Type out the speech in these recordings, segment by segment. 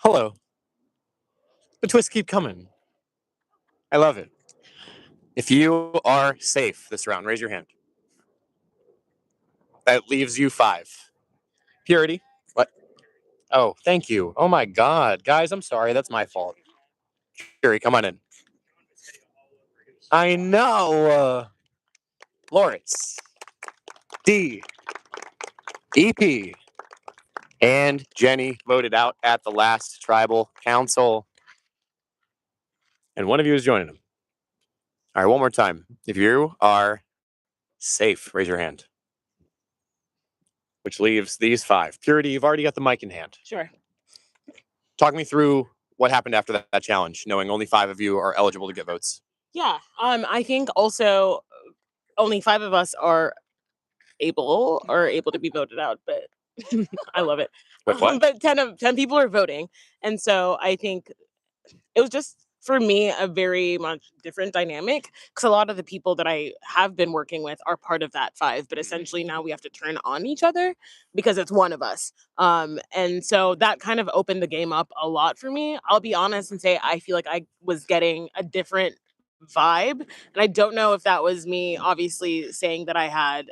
Hello. The twists keep coming. I love it. If you are safe this round, raise your hand. That leaves you 5. Purity. What? Oh, thank you. Oh my God. Guys, I'm sorry. That's my fault. Purity, come on in. I know. Lawrence. D. EP. And Jenny voted out at the last tribal council. And one of you is joining them. All right, one more time. If you are safe, raise your hand. Which leaves these 5. Purity, you've already got the mic in hand. Sure. Talk me through what happened after that challenge, knowing only 5 of you are eligible to get votes. Yeah. I think also only 5 of us are able to be voted out, but I love it. Wait, what? But 10 people are voting, and so I think it was just for me a very much different dynamic because a lot of the people that I have been working with are part of that 5, but essentially now we have to turn on each other because it's one of us. And so that kind of opened the game up a lot for me. I'll be honest and say I feel like I was getting a different vibe, and I don't know if that was me obviously saying that I had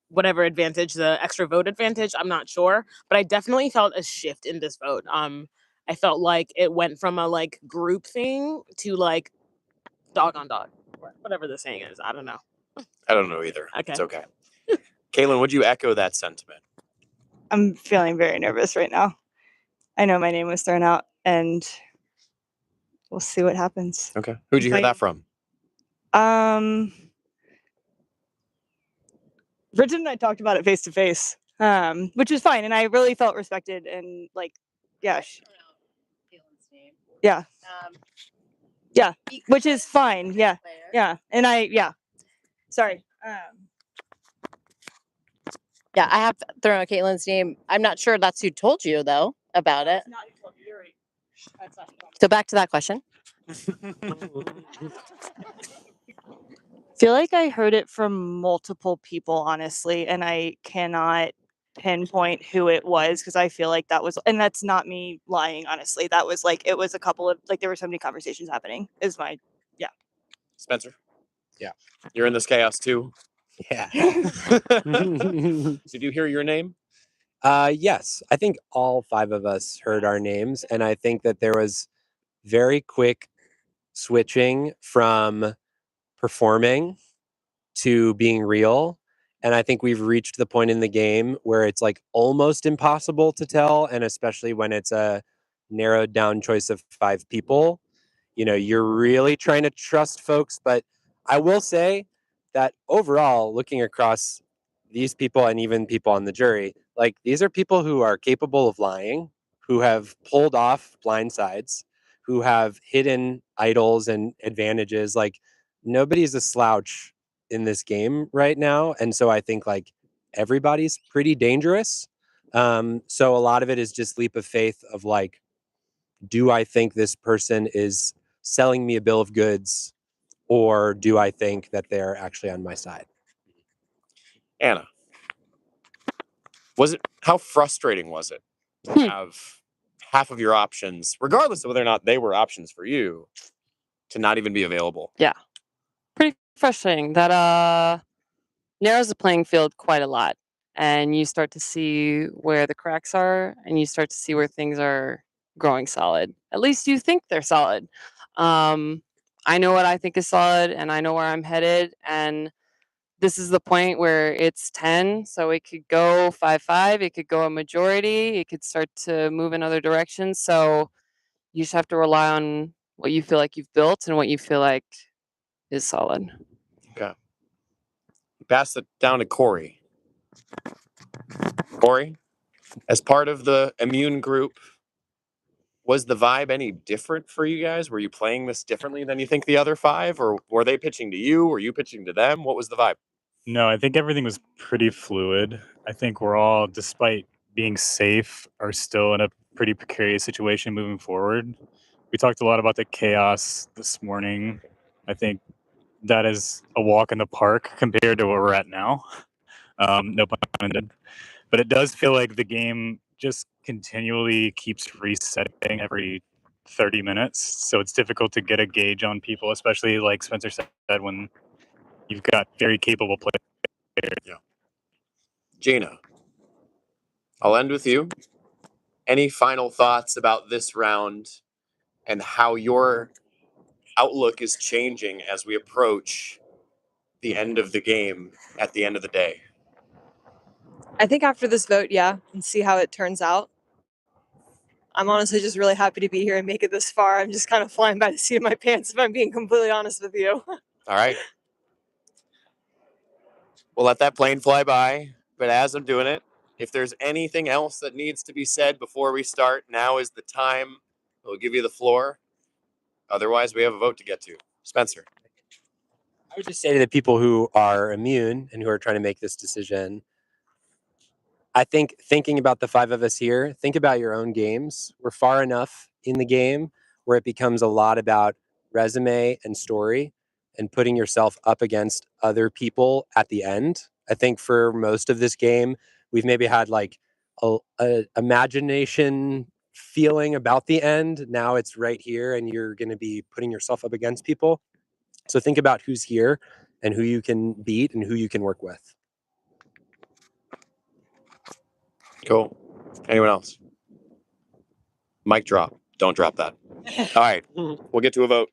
whatever advantage, the extra vote advantage, I'm not sure, but I definitely felt a shift in this vote. I felt like it went from a like group thing to like dog on dog, whatever the saying is. I don't know. I don't know either. Okay. It's okay. Caitlin, would you echo that sentiment? I'm feeling very nervous right now. I know my name was thrown out, and we'll see what happens. Okay. Who'd you hear that from? Bridget and I talked about it face to face, which is fine, and I really felt respected and like, yeah, yeah, yeah, which is fine, yeah, and sorry. Yeah, I have thrown out Caitlin's name. I'm not sure that's who told you though about it. So back to that question. Feel like I heard it from multiple people, honestly, and I cannot pinpoint who it was because I feel like that was, and that's not me lying, honestly. That was like, it was a couple of, like, there were so many conversations happening, is my, yeah. Spencer? Yeah. You're in this chaos too? Yeah. Did you hear your name? Yes, I think all 5 of us heard our names, and I think that there was very quick switching from performing to being real. And I think we've reached the point in the game where it's like almost impossible to tell. And especially when it's a narrowed down choice of 5 people, you know, you're really trying to trust folks. But I will say that overall, looking across these people and even people on the jury, like these are people who are capable of lying, who have pulled off blind sides, who have hidden idols and advantages. Like nobody's a slouch in this game right now. And so I think like everybody's pretty dangerous. So a lot of it is just leap of faith of like, do I think this person is selling me a bill of goods, or do I think that they're actually on my side? Anna, how frustrating was it to have half of your options, regardless of whether or not they were options for you, to not even be available? Yeah. Pretty frustrating. That narrows the playing field quite a lot. And you start to see where the cracks are, and you start to see where things are growing solid. At least you think they're solid. I know what I think is solid, and I know where I'm headed. And this is the point where it's 10, so it could go 5-5, it could go a majority, it could start to move in other directions. So you just have to rely on what you feel like you've built and what you feel like is solid. Okay. Pass it down to Corey. Corey, as part of the immune group, was the vibe any different for you guys? Were you playing this differently than you think the other 5? Or were they pitching to you? Were you pitching to them? What was the vibe? No, I think everything was pretty fluid. I think we're all, despite being safe, are still in a pretty precarious situation moving forward. We talked a lot about the chaos this morning. I think that is a walk in the park compared to where we're at now. No pun intended. But it does feel like the game just continually keeps resetting every 30 minutes. So it's difficult to get a gauge on people, especially like Spencer said, when you've got very capable players. Yeah. Gina, I'll end with you. Any final thoughts about this round and how your outlook is changing as we approach the end of the game at the end of the day? I think after this vote, yeah, and see how it turns out. I'm honestly just really happy to be here and make it this far. I'm just kind of flying by the seat of my pants, if I'm being completely honest with you. All right. We'll let that plane fly by. But as I'm doing it, if there's anything else that needs to be said before we start, now is the time. We'll give you the floor. Otherwise, we have a vote to get to. Spencer. I would just say to the people who are immune and who are trying to make this decision, I think thinking about the five of us here, think about your own games. We're far enough in the game where it becomes a lot about resume and story and putting yourself up against other people at the end. I think for most of this game, we've maybe had like a imagination feeling about the end. Now it's right here and you're going to be putting yourself up against people. So think about who's here and who you can beat and who you can work with. Cool. Anyone else? Mic drop. Don't drop that. All right. We'll get to a vote.